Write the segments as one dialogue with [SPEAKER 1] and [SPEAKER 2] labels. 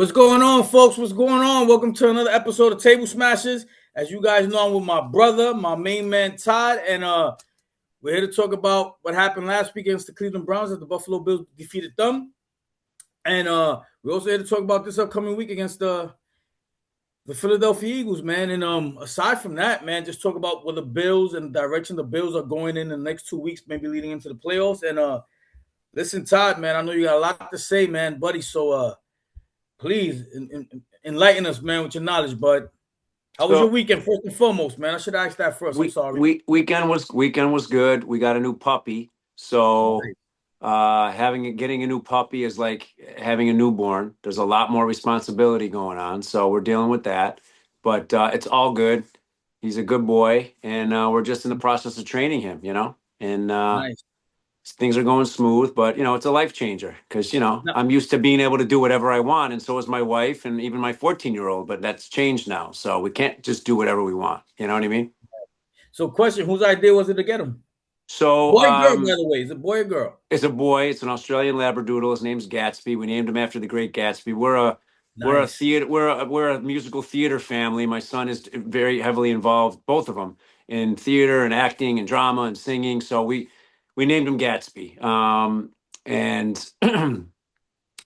[SPEAKER 1] What's going on, folks? What's going on? Welcome to another episode of Table Smashers. As you guys know, I'm with my brother, my main man Todd, and we're here to talk about what happened last week against the Cleveland Browns as the Buffalo Bills defeated them. And we're also here to talk about this upcoming week against the Philadelphia Eagles, man. And aside from that, man, just talk about what the Bills and the direction the Bills are going in the next 2 weeks, maybe leading into the playoffs. And listen, Todd, man, I know you got a lot to say, man, buddy. So please enlighten us, man, with your knowledge, bud. How was your
[SPEAKER 2] So
[SPEAKER 1] weekend, first and foremost, man? I should ask that first. I'm
[SPEAKER 2] we,
[SPEAKER 1] sorry.
[SPEAKER 2] weekend was good. We got a new puppy. So
[SPEAKER 1] Nice.
[SPEAKER 2] getting a new puppy is like having a newborn. There's a lot more responsibility going on. So we're dealing with that. But it's all good. He's a good boy, and we're just in the process of training him. And
[SPEAKER 1] Nice.
[SPEAKER 2] things are going smooth, but it's a life changer because
[SPEAKER 1] No,
[SPEAKER 2] I'm used to being able to do whatever I want, and so is my wife and even my 14-year-old. But that's changed now, so we can't just do whatever we want. You know what I mean?
[SPEAKER 1] so, question: whose idea was it to get him?
[SPEAKER 2] So
[SPEAKER 1] Boy, girl, by the way, is it boy or girl?
[SPEAKER 2] it's a boy. It's an Australian Labradoodle. His name's Gatsby. We named him after the great Gatsby. We're a
[SPEAKER 1] Nice.
[SPEAKER 2] theater. We're a musical theater family. My son is very heavily involved, both of them, in theater and acting and drama and singing. So we named him Gatsby. And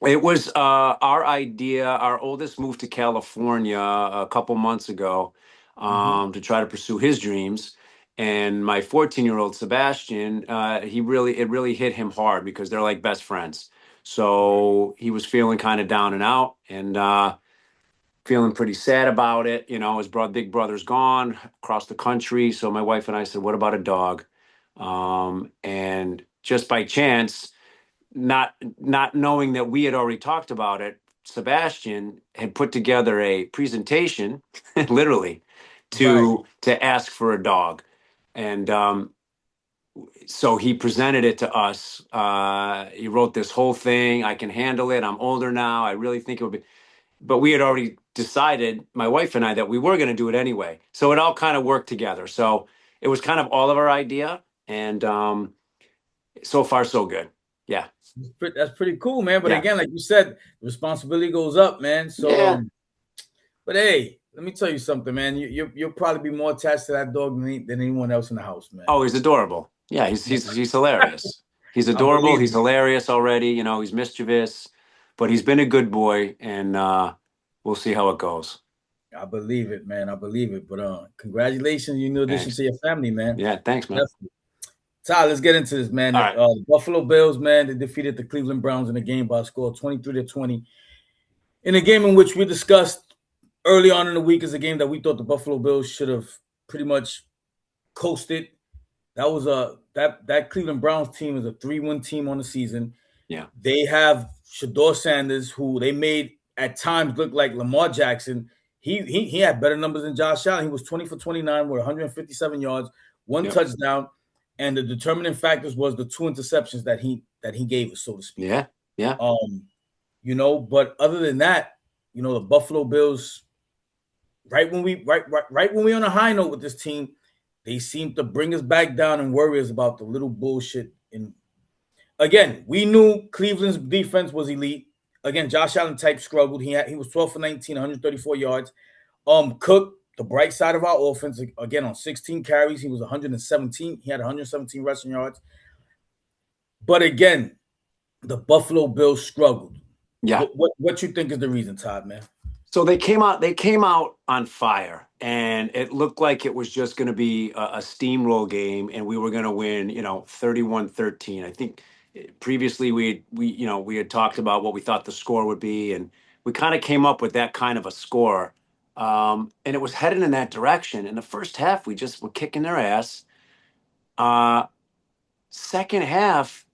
[SPEAKER 2] it was our idea. Our oldest moved to California a couple months ago
[SPEAKER 1] Mm-hmm.
[SPEAKER 2] to try to pursue his dreams. And my 14-year-old Sebastian, it really hit him hard because they're like best friends.
[SPEAKER 1] Right.
[SPEAKER 2] So he was feeling kind of down and out, and feeling pretty sad about it. His big brother's gone across the country. So my wife and I said, "What about a dog?" And just by chance, not knowing that we had already talked about it, Sebastian had put together a presentation, literally,
[SPEAKER 1] Right.
[SPEAKER 2] to ask for a dog, and so he presented it to us. He wrote this whole thing. I can handle it. I'm older now. I really think it would be. But we had already decided, my wife and I, that we were going to do it anyway. So it all kind of worked together. So it was kind of all of our idea, and so far so good. Yeah,
[SPEAKER 1] That's pretty cool, man. But
[SPEAKER 2] yeah,
[SPEAKER 1] again, like you said, the responsibility goes up, man. So,
[SPEAKER 2] yeah.
[SPEAKER 1] but hey, let me tell you something, man. You'll probably be more attached to that dog than anyone else in the house, man.
[SPEAKER 2] Oh, he's adorable. Yeah, he's hilarious. He's
[SPEAKER 1] I
[SPEAKER 2] adorable.
[SPEAKER 1] believe
[SPEAKER 2] He's
[SPEAKER 1] it.
[SPEAKER 2] hilarious already. He's mischievous, but he's been a good boy, and we'll see how it goes.
[SPEAKER 1] I believe it, man. I believe it. But congratulations, you new addition
[SPEAKER 2] Thanks.
[SPEAKER 1] to your family, man.
[SPEAKER 2] Yeah, thanks, man.
[SPEAKER 1] Definitely. Ty, let's get into this, man.
[SPEAKER 2] All right.
[SPEAKER 1] The Buffalo Bills, man, they defeated the Cleveland Browns in a game by a score of 23-20. In a game in which we discussed early on in the week as a game that we thought the Buffalo Bills should have pretty much coasted. That was that Cleveland Browns team is a 3-win team on the season.
[SPEAKER 2] Yeah.
[SPEAKER 1] They have Shador Sanders, who they made at times look like Lamar Jackson. He had better numbers than Josh Allen. He was 20 for 29 with 157 yards, one
[SPEAKER 2] Yep.
[SPEAKER 1] touchdown, and the determining factors was the two interceptions that he gave us, so to speak.
[SPEAKER 2] Yeah. Yeah.
[SPEAKER 1] But other than that, the Buffalo Bills, right when we on a high note with this team, they seem to bring us back down and worry us about the little bullshit. And again, we knew Cleveland's defense was elite. Again, Josh Allen type struggled. He was 12 for 19, 134 yards. Cook, the bright side of our offense, again on 16 carries, he was 117. He had 117 rushing yards. But again, the Buffalo Bills struggled.
[SPEAKER 2] Yeah.
[SPEAKER 1] What you think is the reason, Todd, man?
[SPEAKER 2] So they came out on fire, and it looked like it was just going to be a steamroll game, and we were going to win, 31-13. I think previously we had talked about what we thought the score would be, and we kind of came up with that kind of a score. And it was headed in that direction. In the first half, we just were kicking their ass. Uh, Second half,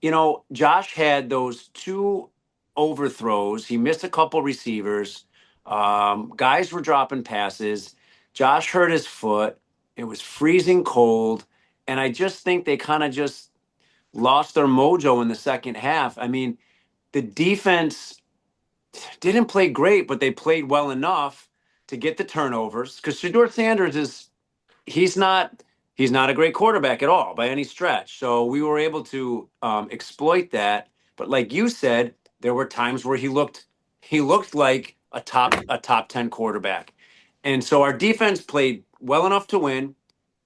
[SPEAKER 2] Josh had those two overthrows. He missed a couple receivers. Guys were dropping passes. Josh hurt his foot. It was freezing cold. And I just think they kind of just lost their mojo in the second half. I mean, the defense didn't play great, but they played well enough to get the turnovers. Because Shador Sanders he's not he's not a great quarterback at all by any stretch. So we were able to exploit that. But like you said, there were times where he looked like a top 10 quarterback. And so our defense played well enough to win,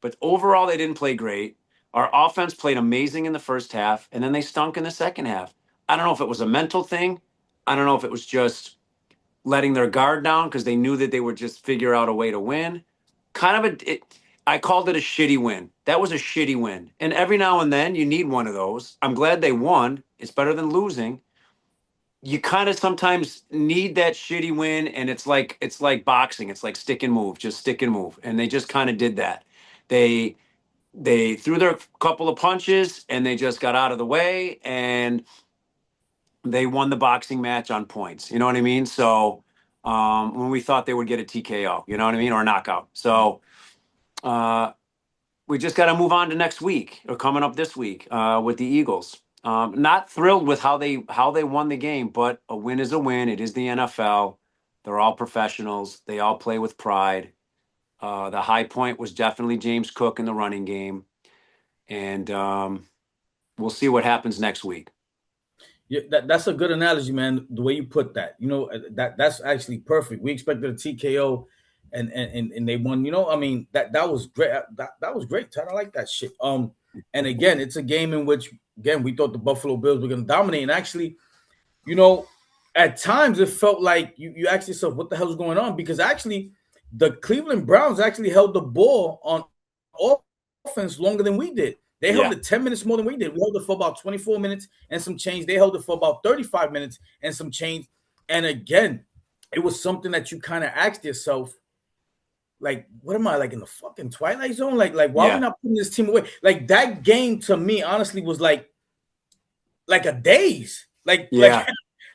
[SPEAKER 2] but overall they didn't play great. Our offense played amazing in the first half, and then they stunk in the second half. I don't know if it was a mental thing. I don't know if it was just letting their guard down because they knew that they would just figure out a way to win. I called it a shitty win. That was a shitty win. And every now and then you need one of those. I'm glad they won. It's better than losing. You kind of sometimes need that shitty win, and it's like boxing. It's like stick and move, just stick and move. And they just kind of did that. They they threw their couple of punches and they just got out of the way, and they won the boxing match on points. You know what I mean? So when we thought they would get a TKO, you know what I mean, or a knockout. So uh, we just got to move on to next week or coming up this week with the Eagles. Not thrilled with how they won the game, but a win is a win. It is the NFL. They're all professionals. They all play with pride. The high point was definitely James Cook in the running game, and we'll see what happens next week.
[SPEAKER 1] Yeah, that's a good analogy, man. The way you put that, that's actually perfect. We expected a TKO, and they won. I mean that was great. That was great, Todd. I like that shit. And again, it's a game in which again we thought the Buffalo Bills were going to dominate, and actually, you know, at times it felt like you asked yourself, what the hell is going on? Because actually, the Cleveland Browns actually held the ball on offense longer than we did. They held
[SPEAKER 2] Yeah,
[SPEAKER 1] it 10 minutes more than we did. We held it for about 24 minutes and some change. They held it for about 35 minutes and some change. And again, it was something that you kind of asked yourself, like, what am I, like in the fucking Twilight Zone? Like, why are we
[SPEAKER 2] yeah,
[SPEAKER 1] not putting this team away? Like that game to me, honestly, was like a daze. Like,
[SPEAKER 2] yeah,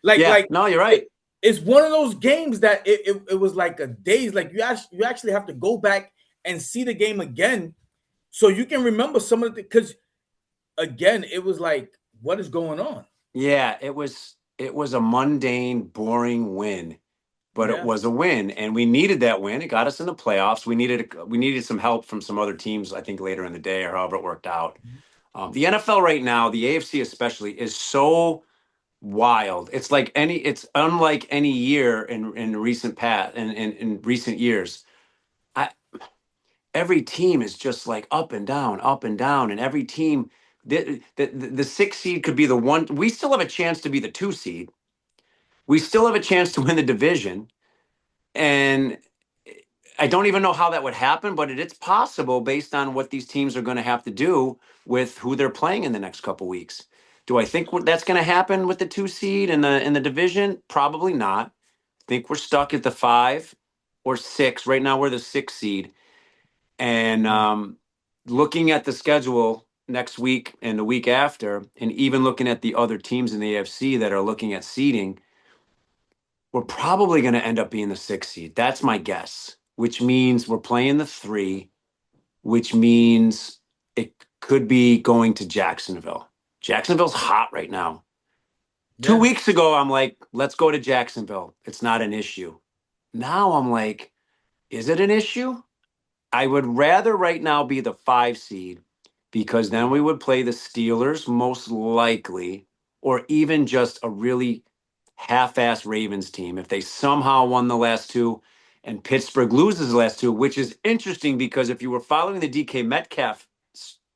[SPEAKER 2] yeah.
[SPEAKER 1] like
[SPEAKER 2] No, you're right.
[SPEAKER 1] it's one of those games that it was like a daze. Like you actually have to go back and see the game again so you can remember some of the, because again, it was like, what is going on?
[SPEAKER 2] Yeah, it was a mundane, boring win, but it
[SPEAKER 1] Yeah.
[SPEAKER 2] was a win, and we needed that win. It got us in the playoffs. We needed some help from some other teams, I think, later in the day or however it worked out. The NFL right now, the AFC especially, is so wild. It's unlike any year in recent past in recent years. I, every team is just like up and down, and every team. The six seed could be the one. We still have a chance to be the two seed. We still have a chance to win the division, and I don't even know how that would happen, but it's possible based on what these teams are going to have to do with who they're playing in the next couple weeks. Do I think that's going to happen with the two seed in the division? Probably not. I think we're stuck at the 5 or 6 right now. We're the 6 seed, and looking at the schedule next week and the week after, and even looking at the other teams in the AFC that are looking at seeding, we're probably going to end up being the 6 seed. That's my guess, which means we're playing the 3, which means it could be going to Jacksonville. Jacksonville's hot right now. 2 weeks ago, I'm like, let's go to Jacksonville. It's not an issue. Now I'm like, is it an issue? I would rather right now be the 5 seed because then we would play the Steelers most likely, or even just a really half-ass Ravens team if they somehow won the last two and Pittsburgh loses the last two, which is interesting because if you were following the DK Metcalf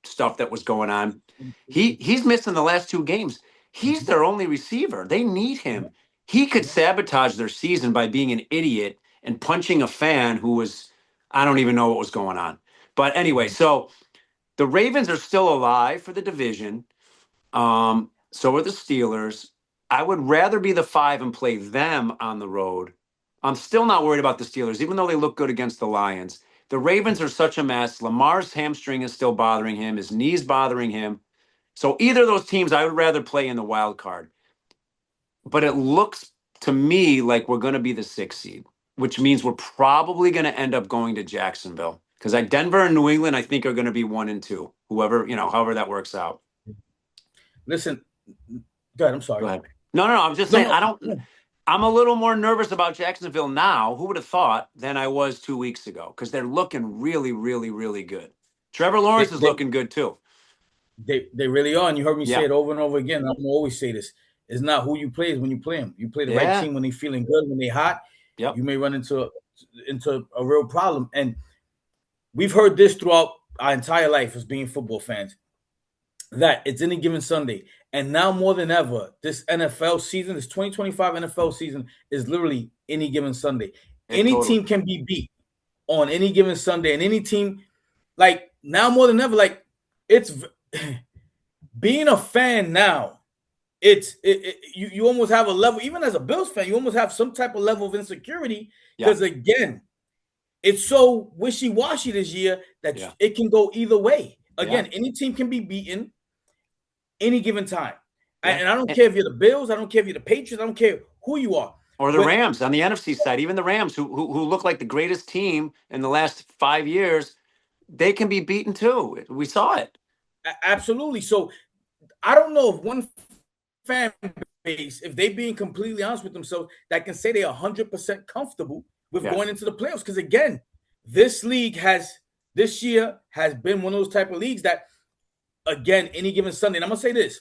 [SPEAKER 2] stuff that was going on, he's missing the last two games. He's their only receiver. They need him. He could sabotage their season by being an idiot and punching a fan who was, I don't even know what was going on. But anyway, so the Ravens are still alive for the division. So are the Steelers. I would rather be the 5 and play them on the road. I'm still not worried about the Steelers, even though they look good against the Lions. The Ravens are such a mess. Lamar's hamstring is still bothering him. His knee's bothering him. So either of those teams, I would rather play in the wild card. But it looks to me like we're going to be the 6 seed, which means we're probably going to end up going to Jacksonville. Because Denver and New England, I think, are going to be 1 and 2. However that works out.
[SPEAKER 1] Listen, go ahead. I'm sorry.
[SPEAKER 2] Go ahead. No. I'm just saying. I'm a little more nervous about Jacksonville now. Who would have thought than I was 2 weeks ago? Because they're looking really, really, really good. Trevor Lawrence is looking good too.
[SPEAKER 1] They really are, and you heard me say
[SPEAKER 2] Yeah.
[SPEAKER 1] it over and over again. I'm gonna always say this: it's not who you play, it's when you play them. You play the right
[SPEAKER 2] Yeah.
[SPEAKER 1] team when they feeling good, when they hot.
[SPEAKER 2] Yep.
[SPEAKER 1] you may run into a real problem. And we've heard this throughout our entire life as being football fans, that it's any given Sunday. And now more than ever, this NFL season, this 2025 NFL season is literally any given Sunday. Any
[SPEAKER 2] Totally.
[SPEAKER 1] team can be beat on any given Sunday, and any team, like now more than ever, like it's being a fan now. You almost have a level, even as a Bills fan, you almost have some type of level of insecurity because again, it's so wishy-washy this year that it can go either way. Again, any team can be beaten any given time. And I don't care if you're the Bills, I don't care if you're the Patriots, I don't care who you are.
[SPEAKER 2] Or the Rams on the NFC side, even the Rams, who look like the greatest team in the last 5 years, they can be beaten too. We saw it.
[SPEAKER 1] Absolutely. So I don't know if one fan base, if they being completely honest with themselves, that can say they're 100% comfortable with going into the playoffs. Because again, this year has been one of those type of leagues that, again, any given Sunday, and I'm gonna say this,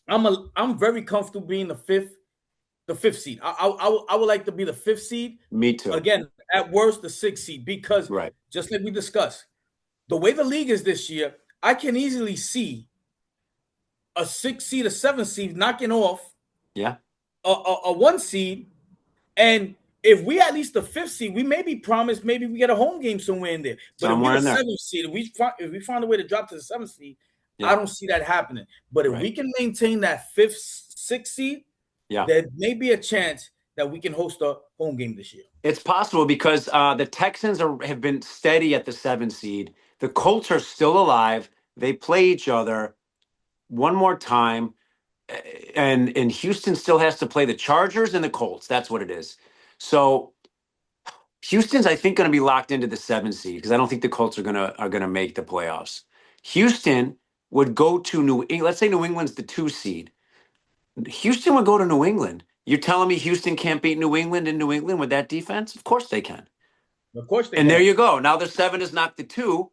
[SPEAKER 1] I'm very comfortable being the fifth seed. I would like to be the fifth seed.
[SPEAKER 2] Me too.
[SPEAKER 1] Again, at worst, the sixth seed, because just like we discussed, the way the league is this year, I can easily see a 6 seed, a 7 seed knocking off a 1 seed. And if we at least the 5th seed, we may be promised maybe we get a home game somewhere in there. But
[SPEAKER 2] somewhere
[SPEAKER 1] if we're the 7th seed, if we find a way to drop to the 7th seed, I don't see that happening. But if we can maintain that 5th, 6th seed, there may be a chance that we can host a home game this year.
[SPEAKER 2] It's possible because the Texans have been steady at the 7th seed. The Colts are still alive. They play each other one more time, and Houston still has to play the Chargers and the Colts. That's what it is. So Houston's, I think, going to be locked into the 7th seed because I don't think the Colts are gonna make the playoffs. Houston would go to New England. Let's say New England's the 2 seed. Houston would go to New England. You're telling me Houston can't beat New England in New England with that defense? Of course they can.
[SPEAKER 1] Of course they
[SPEAKER 2] can.
[SPEAKER 1] And
[SPEAKER 2] there you go. Now the 7 is knocked the 2.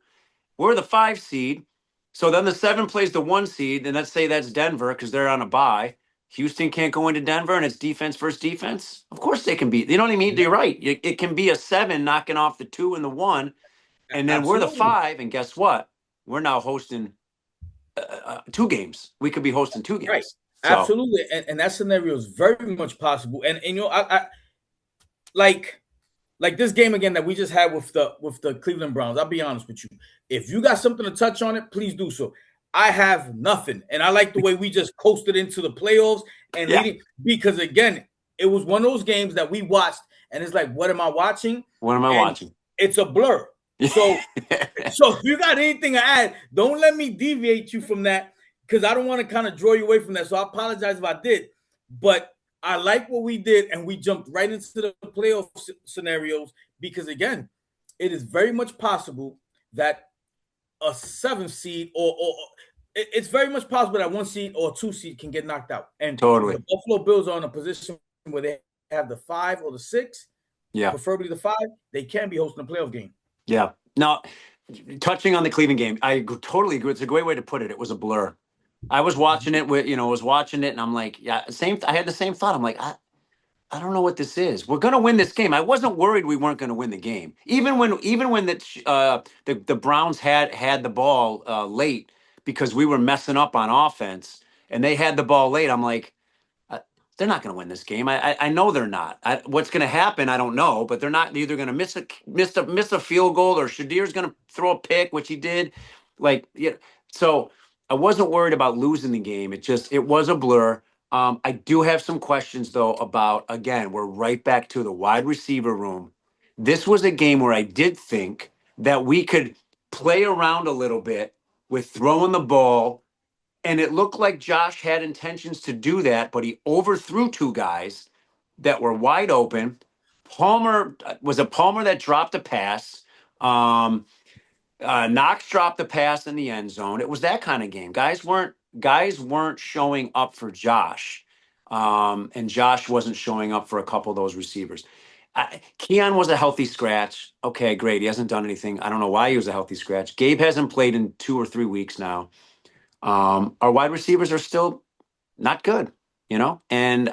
[SPEAKER 2] We're the 5 seed. So then the 7 plays the 1 seed, and let's say that's Denver because they're on a bye. Houston can't go into Denver, and it's defense versus defense. Of course they can beat. You know what I mean? You're right. It can be a 7 knocking off the 2 and the 1, and then we're the 5. And guess what? We're now hosting 2 games. We could be hosting 2 games.
[SPEAKER 1] Right. So. Absolutely, and that scenario is very much possible. And you know, I like this game again that we just had with the Cleveland Browns. I'll be honest with you. If you got something to touch on it, please do so. I have nothing, and I like the way we just coasted into the playoffs and leading, because again, it was one of those games that we watched, and it's like, what am I watching?
[SPEAKER 2] What am I watching?
[SPEAKER 1] It's a blur. So if you got anything to add, don't let me deviate you from that, because I don't want to kind of draw you away from that. So I apologize if I did, but I like what we did, and we jumped right into the playoff scenarios because, again, it is very much possible that a 7th seed or it's very much possible that 1 seed or 2 seed can get knocked out. And
[SPEAKER 2] totally,
[SPEAKER 1] the Buffalo Bills are in a position where they have the 5 or the 6, preferably the 5. They can be hosting a playoff game.
[SPEAKER 2] Yeah. Now, touching on the Cleveland game, I totally agree. It's a great way to put it. It was a blur. I was watching it and I'm like, I had the same thought. I'm like, I don't know what this is. We're going to win this game. I wasn't worried we weren't going to win the game. Even when the Browns had the ball late because we were messing up on offense and they had the ball late, I'm like, they're not going to win this game. I know they're not. What's going to happen, I don't know, but they're not either going to miss a field goal or Shadir's going to throw a pick, which he did. So I wasn't worried about losing the game. It was a blur. I do have some questions, though, about, again, we're right back to the wide receiver room. This was a game where I did think that we could play around a little bit with throwing the ball, and it looked like Josh had intentions to do that, but he overthrew 2 guys that were wide open. Palmer that dropped a pass. Knox dropped the pass in the end zone. It was that kind of game. Guys weren't showing up for Josh, and Josh wasn't showing up for a couple of those receivers. Keon was a healthy scratch. Okay, great. He hasn't done anything. I don't know why he was a healthy scratch. Gabe hasn't played in 2 or 3 weeks now. Our wide receivers are still not good, and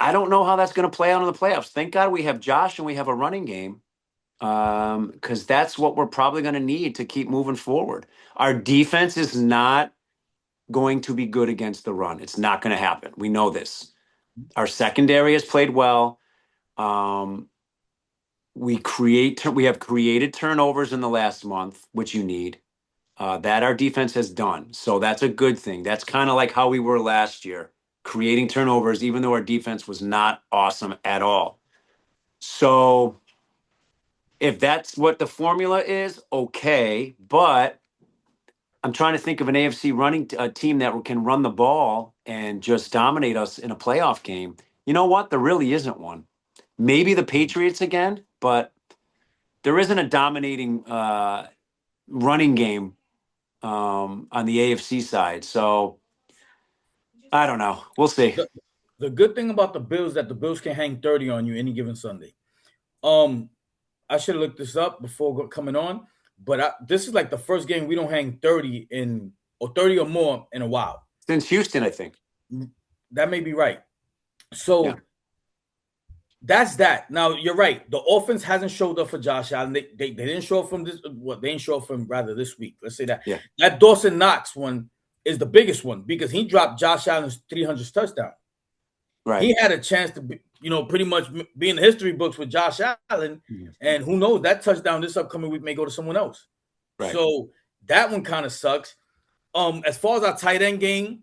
[SPEAKER 2] I don't know how that's going to play out in the playoffs. Thank God we have Josh and we have a running game, because that's what we're probably going to need to keep moving forward. Our defense is not going to be good against the run. It's not going to happen. We know this. Our secondary has played well. We have created turnovers in the last month, which you need. That our defense has done. So that's a good thing. That's kind of like how we were last year, creating turnovers, even though our defense was not awesome at all. So if that's what the formula is, okay. But I'm trying to think of an AFC running team that can run the ball and just dominate us in a playoff game. You know what? There really isn't one. Maybe the Patriots again, but there isn't a dominating running game on the AFC side. So I don't know. We'll see.
[SPEAKER 1] The good thing about the Bills is that the Bills can hang 30 on you any given Sunday. I should have looked this up before coming on, but this is like the first game we don't hang 30 or 30 or more in a while.
[SPEAKER 2] Since Houston, I think.
[SPEAKER 1] That may be right. So
[SPEAKER 2] Yeah.
[SPEAKER 1] that's that. Now you're right. The offense hasn't showed up for Josh Allen. They didn't show up from this. They didn't show up from rather this week. Let's say that.
[SPEAKER 2] Yeah.
[SPEAKER 1] That Dawson Knox one is the biggest one because he dropped Josh Allen's 300th touchdown.
[SPEAKER 2] Right.
[SPEAKER 1] He had a chance to be, pretty much be in the history books with Josh Allen, and who knows, that touchdown this upcoming week may go to someone else. Right. So that one kind of sucks. As far as our tight end game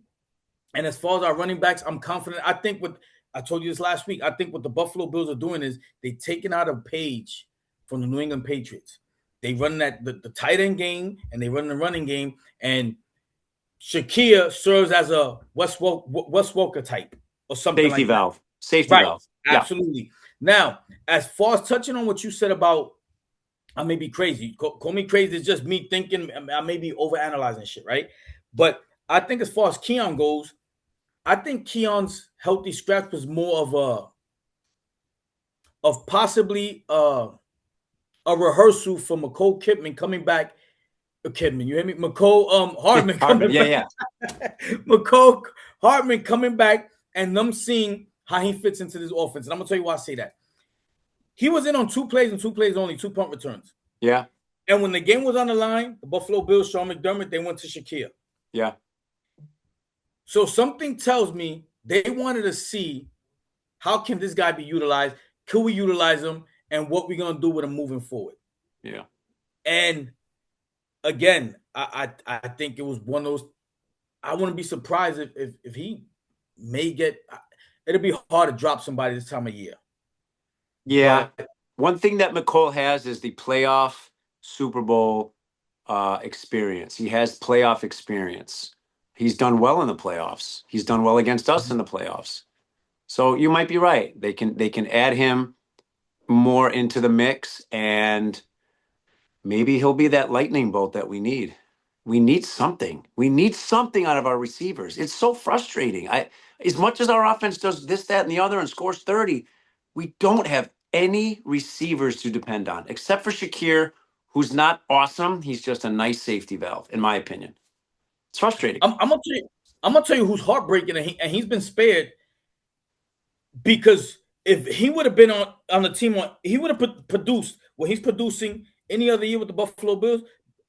[SPEAKER 1] and as far as our running backs, I'm confident. I think I told you this last week. I think what the Buffalo Bills are doing is they're taking out a page from the New England Patriots. They run the tight end game and they run the running game, and Shakir serves as a Wes Welker type or something
[SPEAKER 2] safety
[SPEAKER 1] like
[SPEAKER 2] valve.
[SPEAKER 1] That.
[SPEAKER 2] Safety valve.
[SPEAKER 1] Absolutely. Yeah. Now, as far as touching on what you said about, I may be crazy. Call me crazy. It's just me thinking I may be overanalyzing shit, right? But I think as far as Keon goes, I think Keon's healthy scratch was more of possibly a rehearsal for McCole Kidman coming back. Kidman, you hear me? McCole Hardman coming back. McCole Hardman coming back and them seeing how he fits into this offense. And I'm gonna tell you why I say that. He was in on 2 plays and 2 plays only, 2 punt returns.
[SPEAKER 2] Yeah.
[SPEAKER 1] And when the game was on the line, the Buffalo Bills, Sean McDermott, they went to Shakir.
[SPEAKER 2] Yeah.
[SPEAKER 1] So something tells me they wanted to see how can this guy be utilized? Could we utilize him? And what we're gonna do with him moving forward?
[SPEAKER 2] Yeah.
[SPEAKER 1] And again, I think it was one of those. I wouldn't be surprised if he may get. It'll be hard to drop somebody this time of year.
[SPEAKER 2] Yeah. But one thing that McCole has is the playoff Super Bowl experience. He has playoff experience. He's done well in the playoffs. He's done well against us in the playoffs. So you might be right. They can add him more into the mix, and maybe he'll be that lightning bolt that we need. We need something. We need something out of our receivers. It's so frustrating. As much as our offense does this, that, and the other and scores 30, we don't have any receivers to depend on, except for Shakir, who's not awesome. He's just a nice safety valve, in my opinion. It's frustrating.
[SPEAKER 1] I'm gonna tell you who's heartbreaking, and he's been spared because if he would have been on the team, he would have produced what he's producing any other year with the Buffalo Bills.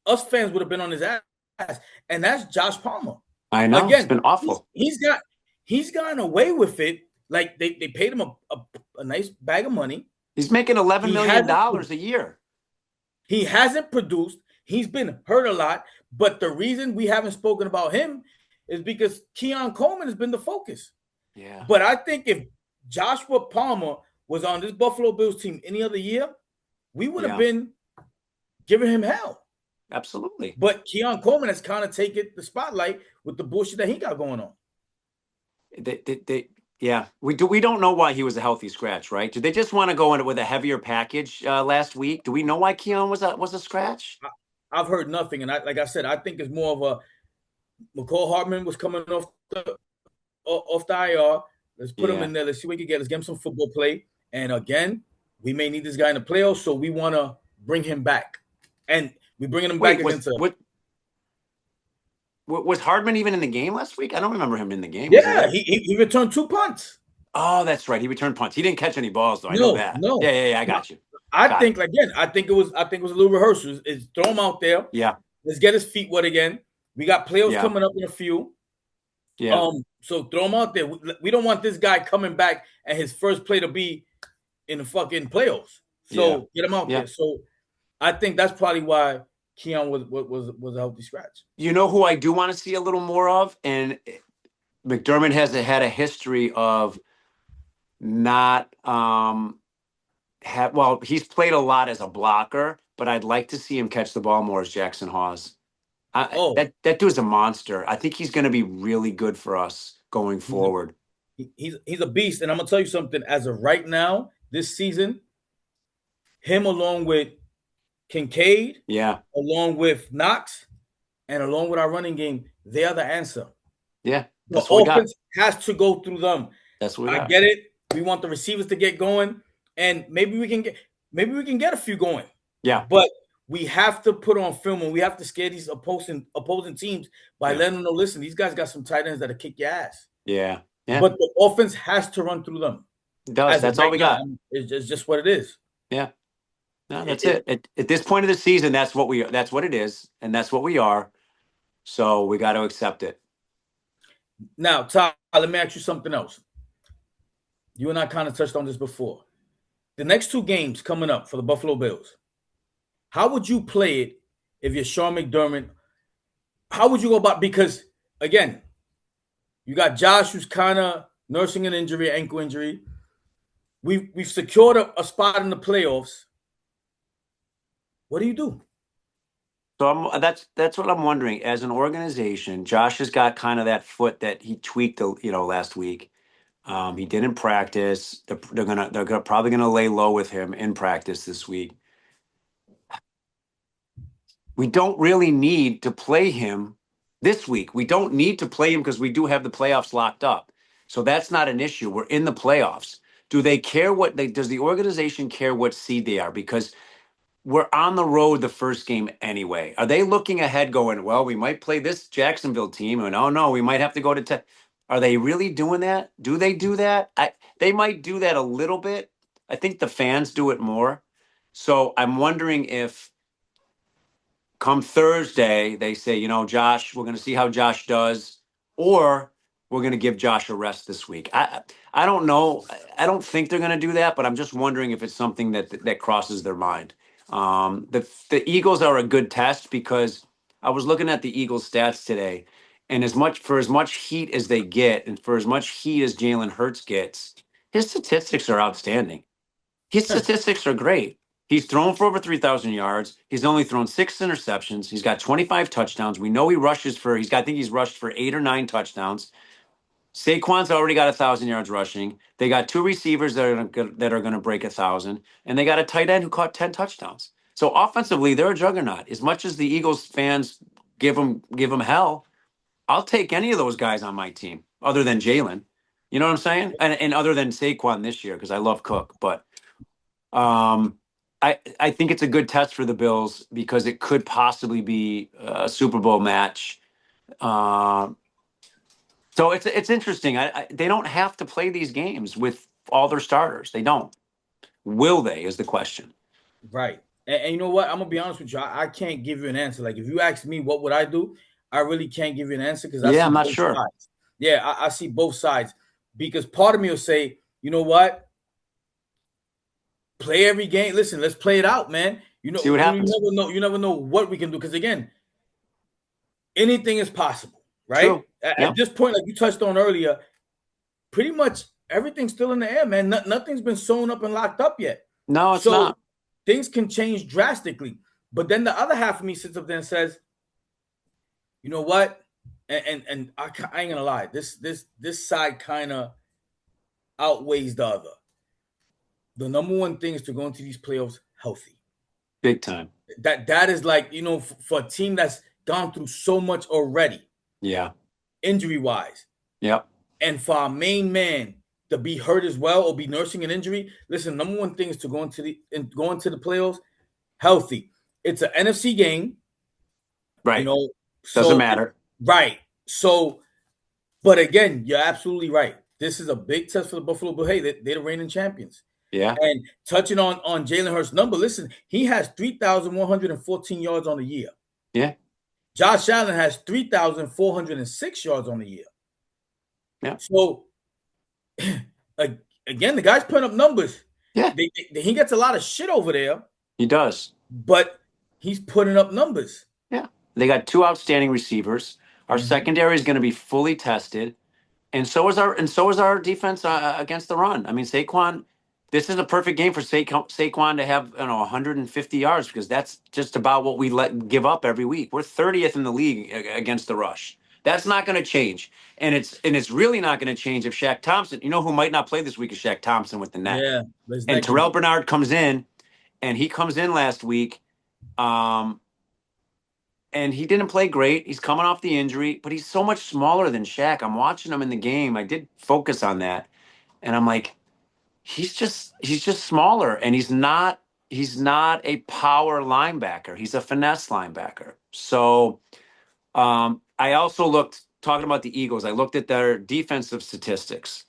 [SPEAKER 1] Us fans would have been on his ass, and that's Josh Palmer.
[SPEAKER 2] I know. Again, it's been awful.
[SPEAKER 1] He's gotten away with it. Like they paid him a nice bag of money.
[SPEAKER 2] He's making $11 million a year.
[SPEAKER 1] He hasn't produced. He's been hurt a lot. But the reason we haven't spoken about him is because Keon Coleman has been the focus.
[SPEAKER 2] Yeah.
[SPEAKER 1] But I think if Joshua Palmer was on this Buffalo Bills team any other year, we would have been giving him hell.
[SPEAKER 2] Absolutely.
[SPEAKER 1] But Keon Coleman has kind of taken the spotlight with the bullshit that he got going on.
[SPEAKER 2] We don't know why he was a healthy scratch, right? Did they just want to go in with a heavier package last week? Do we know why Keon was a scratch?
[SPEAKER 1] I've heard nothing, and like I said, I think it's more of a McCole Hardman was coming off the IR. Let's put him in there. Let's see what we can get. Let's get him some football play. And again, we may need this guy in the playoffs, so we want to bring him back. And we're bringing him back against
[SPEAKER 2] was Hardman even in the game last week? I don't remember him in the game.
[SPEAKER 1] Yeah, he returned 2 punts.
[SPEAKER 2] Oh, that's right. He returned punts. He didn't catch any balls though. I know
[SPEAKER 1] No,
[SPEAKER 2] that.
[SPEAKER 1] no.
[SPEAKER 2] Yeah. I
[SPEAKER 1] No.
[SPEAKER 2] got you.
[SPEAKER 1] I
[SPEAKER 2] Got it.
[SPEAKER 1] think again. I think it was a little rehearsal. Is throw him out there.
[SPEAKER 2] Yeah.
[SPEAKER 1] Let's get his feet wet again. We got playoffs
[SPEAKER 2] Yeah.
[SPEAKER 1] coming up in a few.
[SPEAKER 2] Yeah.
[SPEAKER 1] So throw him out there. We don't want this guy coming back and his first play to be in the fucking playoffs.
[SPEAKER 2] Yeah.
[SPEAKER 1] So get him out
[SPEAKER 2] Yeah.
[SPEAKER 1] there. So I think that's probably why Keon was a healthy scratch.
[SPEAKER 2] You know who I do want to see a little more of, and McDermott has had a history of not well, he's played a lot as a blocker, but I'd like to see him catch the ball more as Jackson Hawes.
[SPEAKER 1] Oh,
[SPEAKER 2] That dude's a monster. I think he's going to be really good for us going
[SPEAKER 1] he's a,
[SPEAKER 2] forward.
[SPEAKER 1] he's a beast, and I'm gonna tell you something. As of right now, this season, him along with Kincaid,
[SPEAKER 2] Yeah.
[SPEAKER 1] along with Knox, and along with our running game, they are the answer.
[SPEAKER 2] Yeah.
[SPEAKER 1] The
[SPEAKER 2] That's what we got.
[SPEAKER 1] offense has to go through them.
[SPEAKER 2] That's what we
[SPEAKER 1] I
[SPEAKER 2] got.
[SPEAKER 1] get it. We want the receivers to get going, and maybe we can get a few going.
[SPEAKER 2] Yeah.
[SPEAKER 1] But we have to put on film, and we have to scare these opposing teams by letting them know, listen, these guys got some tight ends that'll kick your ass.
[SPEAKER 2] Yeah. Yeah.
[SPEAKER 1] But the offense has to run through them.
[SPEAKER 2] It does. That's all we got.
[SPEAKER 1] It's just what it is.
[SPEAKER 2] Yeah. No, that's it. At this point of the season, that's what it is, and that's what we are. So we got to accept it.
[SPEAKER 1] Now, Todd, let me ask you something else. You and I kind of touched on this before. The next two games coming up for the Buffalo Bills, how would you play it if you're Sean McDermott? How would you go about? Because again, you got Josh who's kind of nursing an injury, ankle injury. We've secured a spot in the playoffs. What do you do?
[SPEAKER 2] So that's what I'm wondering. As an organization, Josh has got kind of that foot that he tweaked, last week. He didn't practice. They're probably gonna lay low with him in practice this week. We don't really need to play him this week. We don't need to play him because we do have the playoffs locked up. So that's not an issue. We're in the playoffs. Do they care does the organization care what seed they are? Because we're on the road the first game anyway. Are they looking ahead going, well, we might play this Jacksonville team and oh no, we might have to go to Are they really doing that? Do they do that? They might do that a little bit. I think the fans do it more. So I'm wondering if come Thursday, they say, Josh, we're going to see how Josh does, or we're going to give Josh a rest this week. I don't know. I don't think they're going to do that, but I'm just wondering if it's something that crosses their mind. The Eagles are a good test because I was looking at the Eagles stats today, and as much heat as they get, and for as much heat as Jalen Hurts gets, his statistics are outstanding. His statistics are great. He's thrown for over 3,000 yards. He's only thrown 6 interceptions. He's got 25 touchdowns. We know he rushes I think he's rushed for 8 or 9 touchdowns. Saquon's already got 1,000 yards rushing. They got 2 receivers that are going to break 1,000, and they got a tight end who caught 10 touchdowns. So offensively, they're a juggernaut. As much as the Eagles fans give them hell, I'll take any of those guys on my team, other than Jalen. You know what I'm saying? And other than Saquon this year, because I love Cook, but. I think it's a good test for the Bills because it could possibly be a Super Bowl match. So it's interesting. They don't have to play these games with all their starters. They don't. Will they? Is the question.
[SPEAKER 1] Right. And you know what? I'm gonna be honest with you. I can't give you an answer. Like if you ask me what would I do, I really can't give you an answer because I
[SPEAKER 2] Yeah,
[SPEAKER 1] see
[SPEAKER 2] I'm not
[SPEAKER 1] both
[SPEAKER 2] sure.
[SPEAKER 1] sides. Yeah, I see both sides because part of me will say, you know what? Play every game. Listen, let's play it out, man.
[SPEAKER 2] See what
[SPEAKER 1] You
[SPEAKER 2] happens.
[SPEAKER 1] never know. You never know what we can do because again, anything is possible, right?
[SPEAKER 2] True.
[SPEAKER 1] At
[SPEAKER 2] Yep.
[SPEAKER 1] this point, like you touched on earlier, pretty much everything's still in the air, man. Nothing's been sewn up and locked up yet.
[SPEAKER 2] No, it's
[SPEAKER 1] So
[SPEAKER 2] not.
[SPEAKER 1] things can change drastically. But then the other half of me sits up there and says, you know what? And I ain't gonna lie, this side kind of outweighs the other. The number one thing is to go into these playoffs healthy.
[SPEAKER 2] Big time.
[SPEAKER 1] That is like, for a team that's gone through so much already,
[SPEAKER 2] Yeah.
[SPEAKER 1] injury wise,
[SPEAKER 2] Yep.
[SPEAKER 1] and for our main man to be hurt as well or be nursing an injury. Listen, number one thing is to go into the playoffs healthy. It's an NFC game,
[SPEAKER 2] Right. Doesn't
[SPEAKER 1] so
[SPEAKER 2] matter.
[SPEAKER 1] right. So, but again, you're absolutely right. this is a big test for the Buffalo Bills. Hey, they're the reigning champions.
[SPEAKER 2] Yeah.
[SPEAKER 1] And touching on Jalen Hurts' number, listen, he has 3,114 yards on the year.
[SPEAKER 2] Yeah.
[SPEAKER 1] Josh Allen has 3,406 yards on the year.
[SPEAKER 2] Yeah.
[SPEAKER 1] So, again, the guy's putting up numbers.
[SPEAKER 2] Yeah.
[SPEAKER 1] He gets a lot of shit over there.
[SPEAKER 2] He does.
[SPEAKER 1] But he's putting up numbers.
[SPEAKER 2] Yeah. They got two outstanding receivers. Our secondary is going to be fully tested. And so is our defense against the run. I mean, Saquon, this is a perfect game for Saquon to have 150 yards because that's just about what we give up every week. We're 30th in the league against the rush. That's not going to change, and it's really not going to change if Shaq Thompson. You know who might not play this week is Shaq Thompson with the neck.
[SPEAKER 1] Yeah,
[SPEAKER 2] and Terrell Bernard comes in, and he comes in last week. And he didn't play great. He's coming off the injury, but he's so much smaller than Shaq. I'm watching him in the game. I did focus on that. And I'm like, he's just smaller. And he's not a power linebacker. He's a finesse linebacker. So I also talking about the Eagles, I looked at their defensive statistics.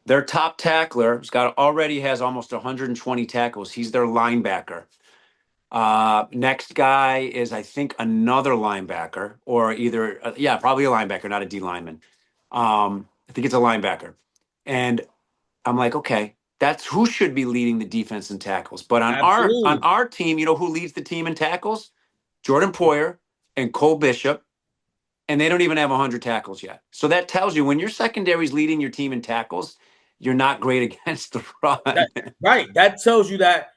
[SPEAKER 2] Their top tackler already has almost 120 tackles. He's their linebacker. Next guy is, I think, another linebacker, or either, probably a linebacker, not a D lineman. I think it's a linebacker. And I'm like, okay, that's who should be leading the defense in tackles. But on our team, you know who leads the team in tackles? Jordan Poyer and Cole Bishop. And they don't even have 100 tackles yet. So that tells you when your secondary is leading your team in tackles, you're not great against the run.
[SPEAKER 1] Right. That tells you that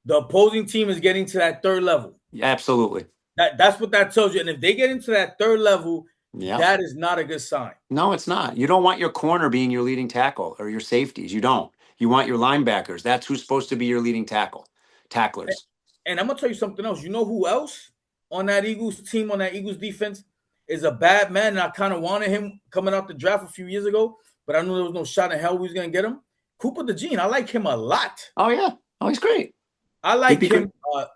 [SPEAKER 1] the opposing team is getting to that third level.
[SPEAKER 2] Absolutely.
[SPEAKER 1] That's what that tells you. And if they get into that third level, that is not a good sign.
[SPEAKER 2] No, it's not. You don't want your corner being your leading tackle or your safeties. You don't. You want your linebackers. That's who's supposed to be your leading tacklers.
[SPEAKER 1] And I'm going to tell you something else. You know who else on that Eagles team, on that Eagles defense, is a bad man? And I kind of wanted him coming out the draft a few years ago, but I knew there was no shot in hell we was going to get him. Cooper DeJean. I like him a lot.
[SPEAKER 2] Oh, yeah. Oh, he's great.
[SPEAKER 1] I like him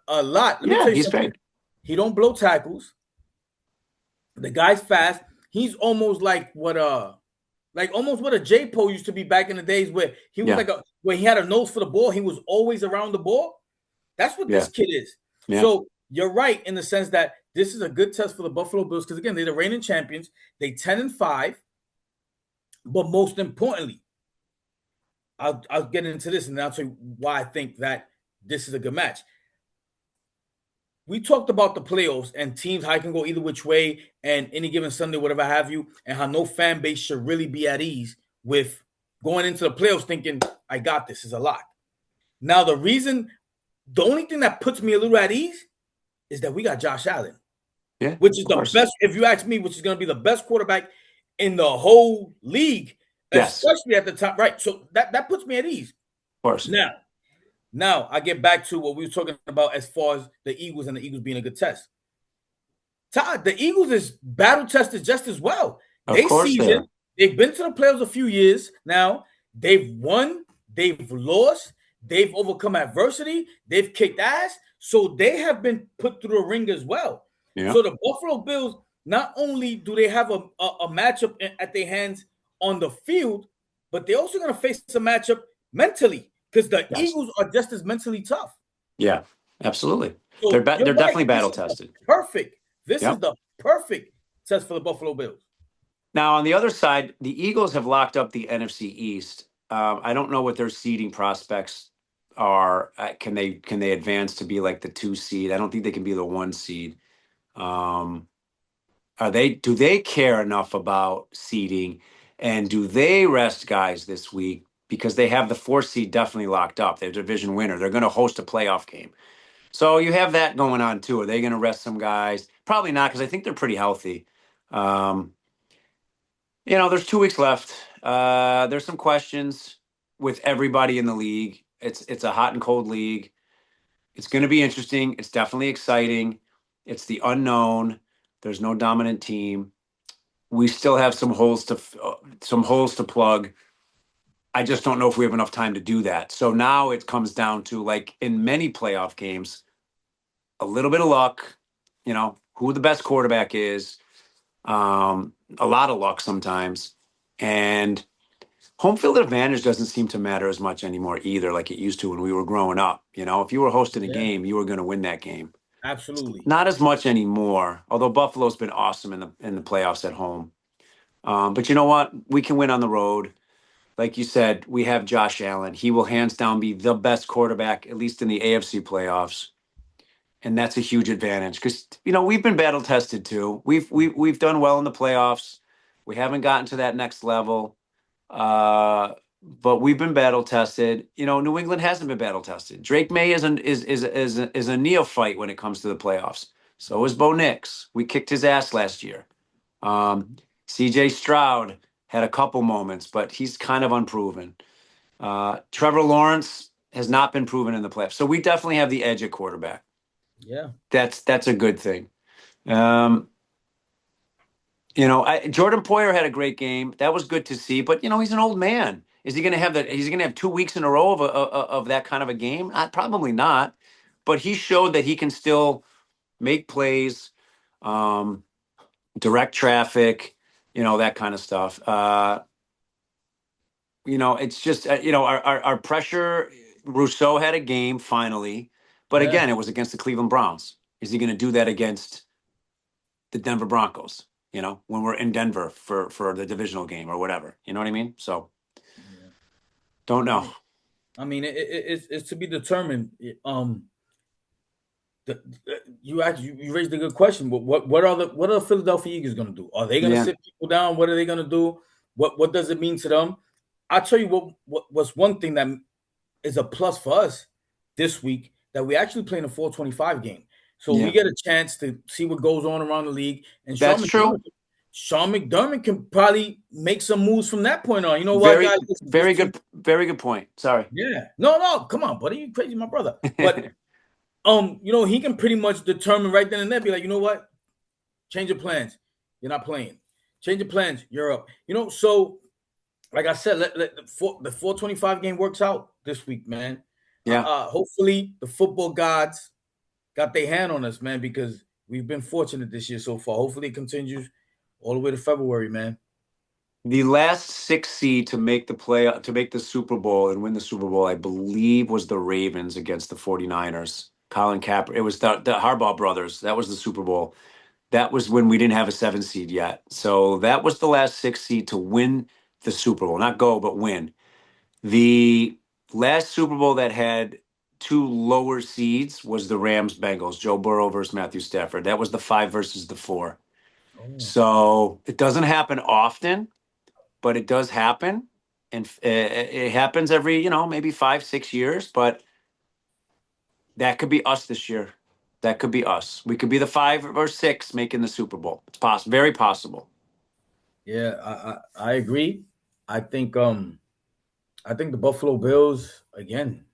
[SPEAKER 1] a lot. Let me tell you
[SPEAKER 2] he's
[SPEAKER 1] something.
[SPEAKER 2] Great.
[SPEAKER 1] He don't blow tackles. The guy's fast. He's almost like what a J-Po used to be back in the days where he was where he had a nose for the ball. He was always around the ball. That's what this kid is. Yeah. So you're right in the sense that this is a good test for the Buffalo Bills because, again, they're the reigning champions. They 10-5. But most importantly, I'll get into this and I'll tell you why I think that this is a good match. We talked about the playoffs and teams, how it can go either which way, and any given Sunday, whatever have you, and how no fan base should really be at ease with going into the playoffs thinking, I got this, is a lock. Now, the only thing that puts me a little at ease is that we got Josh Allen, which is the best, if you ask me, which is going to be the best quarterback in the whole league, especially at the top, right? So that puts me at ease.
[SPEAKER 2] Of course.
[SPEAKER 1] Now, I get back to what we were talking about as far as the Eagles and the Eagles being a good test. Todd, the Eagles is battle tested just as well. They've been to the playoffs a few years now. They've won. They've lost. They've overcome adversity. They've kicked ass. So they have been put through the ring as well. Yeah. So the Buffalo Bills, not only do they have a matchup at their hands on the field, but they're also going to face a matchup mentally. Because the Eagles are just as mentally tough.
[SPEAKER 2] Yeah, absolutely. So they're definitely battle tested.
[SPEAKER 1] Perfect. This is the perfect test for the Buffalo Bills.
[SPEAKER 2] Now, on the other side, the Eagles have locked up the NFC East. I don't know what their seeding prospects are. Can they advance to be like the 2 seed? I don't think they can be the 1 seed. Do they care enough about seeding, and do they rest guys this week? Because they have the 4 seed definitely locked up. They're division winner. They're going to host a playoff game. So you have that going on too. Are they going to rest some guys? Probably not, because I think they're pretty healthy. There's 2 weeks left. There's some questions with everybody in the league. It's a hot and cold league. It's going to be interesting. It's definitely exciting. It's the unknown. There's no dominant team. We still have some holes to plug. I just don't know if we have enough time to do that. So now it comes down to, like in many playoff games, a little bit of luck, who the best quarterback is, a lot of luck sometimes. And home field advantage doesn't seem to matter as much anymore either, like it used to when we were growing up. If you were hosting a
[SPEAKER 1] Yeah,
[SPEAKER 2] game, you were going to win that game.
[SPEAKER 1] absolutely.
[SPEAKER 2] Not as much anymore, although Buffalo's been awesome in the playoffs at home. But you know what? We can win on the road. Like you said, we have Josh Allen. He will hands down be the best quarterback, at least in the AFC playoffs, and that's a huge advantage because we've been battle tested too. We've done well in the playoffs. We haven't gotten to that next level, but we've been battle tested. New England hasn't been battle tested. Drake May is a neophyte when it comes to the playoffs. So is Bo Nix. We kicked his ass last year. C.J. Stroud had a couple moments, but he's kind of unproven. Trevor Lawrence has not been proven in the playoffs, so we definitely have the edge at quarterback.
[SPEAKER 1] Yeah.
[SPEAKER 2] That's a good thing. Jordan Poyer had a great game. That was good to see, but he's an old man. Is he going to have that? He's going to have 2 weeks in a row of that kind of a game? Probably not. But he showed that he can still make plays, direct traffic, that kind of stuff. It's just our pressure. Rousseau had a game finally, but
[SPEAKER 1] Yeah.
[SPEAKER 2] again, it was against the Cleveland Browns. Is he going to do that against the Denver Broncos? When we're in Denver for the divisional game or whatever. You know what I mean? So
[SPEAKER 1] Yeah.
[SPEAKER 2] don't
[SPEAKER 1] I
[SPEAKER 2] know.
[SPEAKER 1] mean, it's to be determined. You raised a good question. But what are the Philadelphia Eagles going to do? Are they going to
[SPEAKER 2] Yeah,
[SPEAKER 1] sit people down? What are they going to do? What does it mean to them? I'll tell you what's one thing that is a plus for us this week, that we actually playing a 425 game. So we
[SPEAKER 2] yeah,
[SPEAKER 1] get a chance to see what goes on around the league. And
[SPEAKER 2] that's true.
[SPEAKER 1] Sean McDermott can probably make some moves from that point on. You know what,
[SPEAKER 2] Very,
[SPEAKER 1] guys? This
[SPEAKER 2] very
[SPEAKER 1] team,
[SPEAKER 2] good, very good point. Sorry.
[SPEAKER 1] yeah. No, come on, buddy. You crazy, my brother. But he can pretty much determine right then and there, be like, you know what? Change your plans. You're not playing. Change your plans. You're up. So like I said, let the 425 game works out this week, man.
[SPEAKER 2] Yeah.
[SPEAKER 1] Hopefully the football gods got their hand on us, man, because we've been fortunate this year so far. Hopefully it continues all the way to February, man.
[SPEAKER 2] The last 6 seed to make the Super Bowl and win the Super Bowl, I believe, was the Ravens against the 49ers. Colin Kaepernick. It was the Harbaugh brothers. That was the Super Bowl. That was when we didn't have a 7 seed yet. So that was the last 6 seed to win the Super Bowl. Not go, but win. The last Super Bowl that had two lower seeds was the Rams Bengals, Joe Burrow versus Matthew Stafford. That was the 5 versus the 4.
[SPEAKER 1] Oh,
[SPEAKER 2] So it doesn't happen often, but it does happen. And it happens every, maybe 5, 6 years. But that could be us this year. That could be us. We could be the 5 or 6 making the Super Bowl. It's possible, very possible.
[SPEAKER 1] yeah, I agree. I think I think the Buffalo Bills again.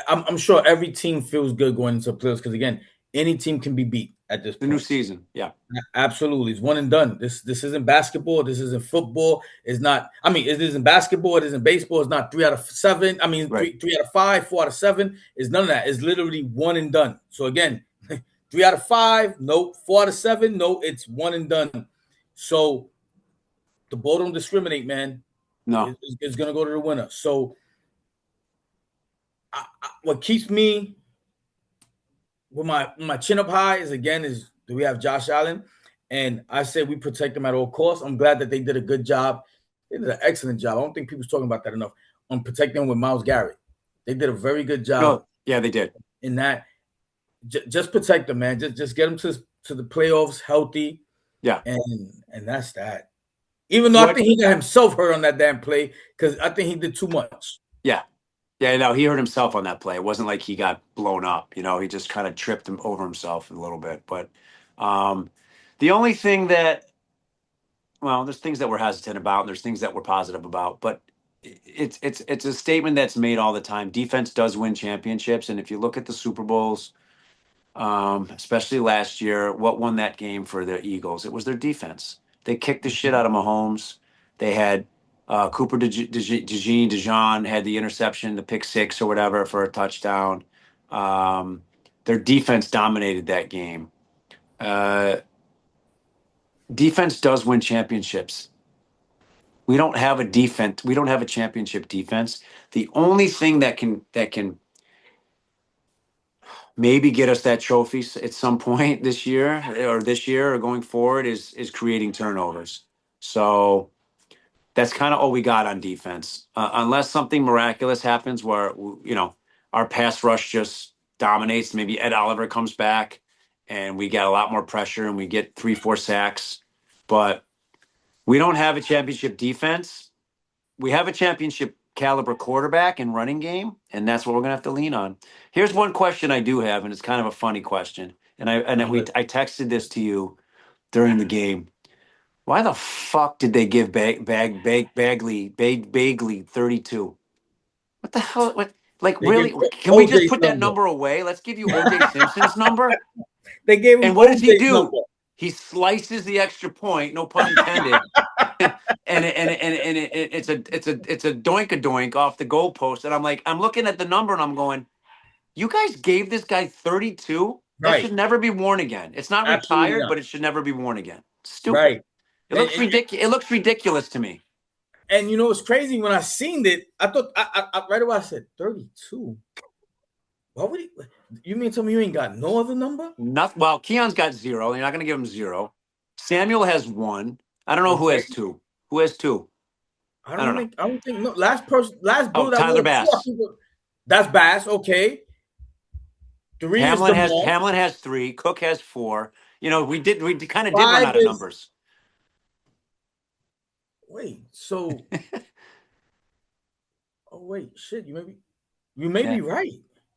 [SPEAKER 1] I'm sure every team feels good going into the playoffs because again, any team can be beat at this
[SPEAKER 2] The new
[SPEAKER 1] point.
[SPEAKER 2] season. Yeah.
[SPEAKER 1] Absolutely, it's one and done. This isn't basketball. This isn't football. It's not. I mean, it isn't basketball. It isn't baseball. It's not 3 out of 7. I mean,
[SPEAKER 2] Right.
[SPEAKER 1] three out of 5, 4 out of 7. It's none of that. It's literally one and done. So again, 3 out of 5, no. 4 out of 7, no. It's one and done. So the ball don't discriminate, man.
[SPEAKER 2] No.
[SPEAKER 1] It's gonna go to the winner. So what keeps me with my chin up high is do we have Josh Allen? And I say we protect him at all costs. I'm glad that they did a good job. They did an excellent job. I don't think people's talking about that enough on protecting him with Myles Garrett. They did a very good job
[SPEAKER 2] No. Yeah, they did.
[SPEAKER 1] in that. Just protect him, man. Just get him to the playoffs healthy,
[SPEAKER 2] Yeah.
[SPEAKER 1] and that's that. Even though I
[SPEAKER 2] What?
[SPEAKER 1] think he got himself hurt on that damn play because I think he did too much.
[SPEAKER 2] Yeah. Yeah, no, he hurt himself on that play. It wasn't like he got blown up. He just kind of tripped him over himself a little bit. But um, the only thing that, well, there's things that we're hesitant about, and there's things that we're positive about. But it's a statement that's made all the time. Defense does win championships, and if you look at the Super Bowls, especially last year, what won that game for the Eagles? It was their defense. They kicked the shit out of Mahomes. They had Cooper DeJean had the interception, the pick six or whatever for a touchdown. Their defense dominated that game. Uh, Defense does win championships. We don't have a defense. We don't have a championship defense. The only thing that can maybe get us that trophy at some point this year or going forward is creating turnovers. So that's kind of all we got on defense, unless something miraculous happens where our pass rush just dominates. Maybe Ed Oliver comes back and we get a lot more pressure and we get 3-4 sacks. But we don't have a championship defense. We have a championship caliber quarterback and running game, and that's what we're gonna have to lean on. Here's one question I do have, and it's kind of a funny question. And I texted this to you during the game. Why the fuck did they give Bagley 32? What the hell? What, like,
[SPEAKER 1] They
[SPEAKER 2] really?
[SPEAKER 1] gave
[SPEAKER 2] Can we just
[SPEAKER 1] OJ's
[SPEAKER 2] put that
[SPEAKER 1] number.
[SPEAKER 2] number away? Let's give you OJ Simpson's number.
[SPEAKER 1] They gave him
[SPEAKER 2] And what does he
[SPEAKER 1] OJ's
[SPEAKER 2] do?
[SPEAKER 1] number.
[SPEAKER 2] He slices the extra point, no pun intended. It's a doink off the goalpost. And I'm looking at the number and I'm going, you guys gave this guy 32? That
[SPEAKER 1] Right.
[SPEAKER 2] should never be worn again. It's not
[SPEAKER 1] Absolutely
[SPEAKER 2] retired,
[SPEAKER 1] not.
[SPEAKER 2] but it should never be worn again. Stupid.
[SPEAKER 1] Right.
[SPEAKER 2] It looks ridiculous. It looks ridiculous to me.
[SPEAKER 1] And you know what's crazy? When I seen it, I thought I right away I said 32. Why would he? You mean tell me you ain't got no other number?
[SPEAKER 2] Nothing. Well, Keon's got 0. You're not going to give him 0. Samuel has 1. I don't know who has 2. Who has 2?
[SPEAKER 1] I don't think no. Last Bill that
[SPEAKER 2] Tyler
[SPEAKER 1] wore
[SPEAKER 2] Bass.
[SPEAKER 1] 2. That's Bass. Okay. 3 is the
[SPEAKER 2] Hamlin has 3. Cook has 4. We kind of did
[SPEAKER 1] 5
[SPEAKER 2] run out of numbers.
[SPEAKER 1] Wait, so oh wait, shit, you may be right.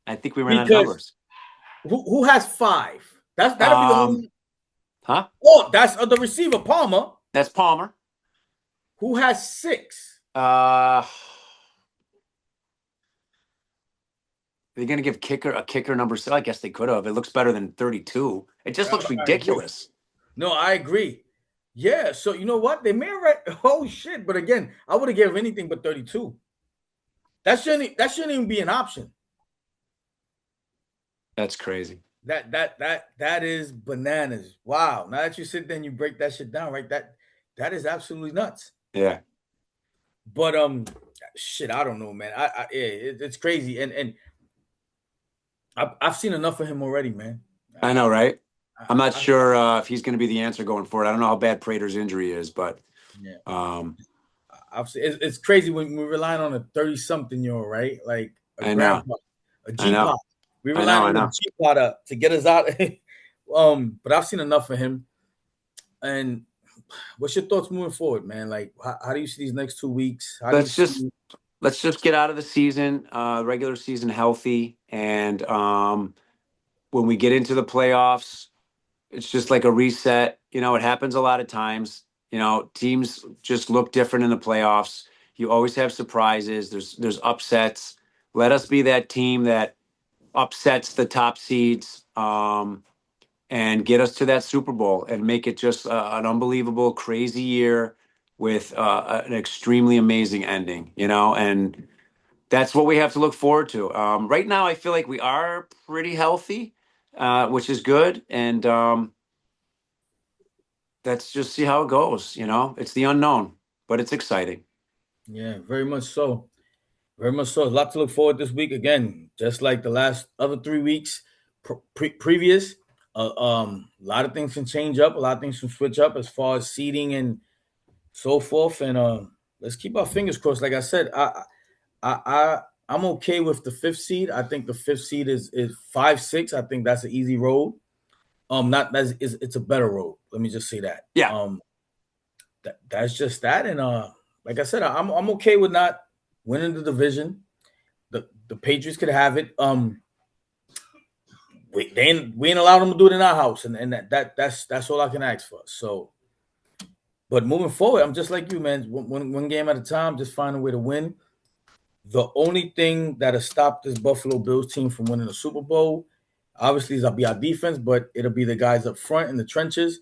[SPEAKER 2] I think we ran out of numbers.
[SPEAKER 1] Who has 5? That'll be the only.
[SPEAKER 2] Huh?
[SPEAKER 1] Oh, that's the receiver, Palmer.
[SPEAKER 2] That's Palmer.
[SPEAKER 1] Who has 6?
[SPEAKER 2] They're going to give a kicker number 6. I guess they could have. It looks better than 32. It just looks ridiculous.
[SPEAKER 1] No, I agree. Yeah, so you know what? They may have oh shit, but again, I would have given anything but 32. That shouldn't even be an option.
[SPEAKER 2] That's crazy.
[SPEAKER 1] That is bananas. Wow. Now that you sit there and you break that shit down, right? That is absolutely nuts.
[SPEAKER 2] Yeah.
[SPEAKER 1] But shit, I don't know, man. It's crazy, and I've seen enough of him already, man.
[SPEAKER 2] I know, right? I'm not sure if he's going to be the answer going forward. I don't know how bad Prater's injury is, but
[SPEAKER 1] yeah. It's crazy when we're relying on a 30-something-year-old, right? Like a grandpa, a G-pop. We rely on a G-pop to get us out. But I've seen enough of him. And what's your thoughts moving forward, man? Like, how do you see these next 2 weeks?
[SPEAKER 2] Let's just get out of the season, regular season, healthy, and when we get into the playoffs, it's just like a reset. It happens a lot of times. Teams just look different in the playoffs. You always have surprises. There's upsets. Let us be that team that upsets the top seeds and get us to that Super Bowl and make it just an unbelievable, crazy year with an extremely amazing ending, and that's what we have to look forward to. Right now, I feel like we are pretty healthy, which is good. And let's just see how it goes. It's the unknown, but it's exciting.
[SPEAKER 1] Yeah, very much so. Very much so. A lot to look forward this week. Again, just like the last other 3 weeks previous, a lot of things can change up. A lot of things can switch up as far as seeding and so forth. And let's keep our fingers crossed. Like I said, I'm okay with the 5th seed. I think the 5th seed is 5-6. I think that's an easy road. It's a better road. Let me just say that.
[SPEAKER 2] Yeah.
[SPEAKER 1] That's just that. And like I said, I'm okay with not winning the division. The Patriots could have it. We ain't allowed them to do it in our house, and that's all I can ask for. So, but moving forward, I'm just like you, man. One game at a time, just find a way to win. The only thing that has stopped this Buffalo Bills team from winning the Super Bowl, obviously, is be our defense, but it'll be the guys up front in the trenches.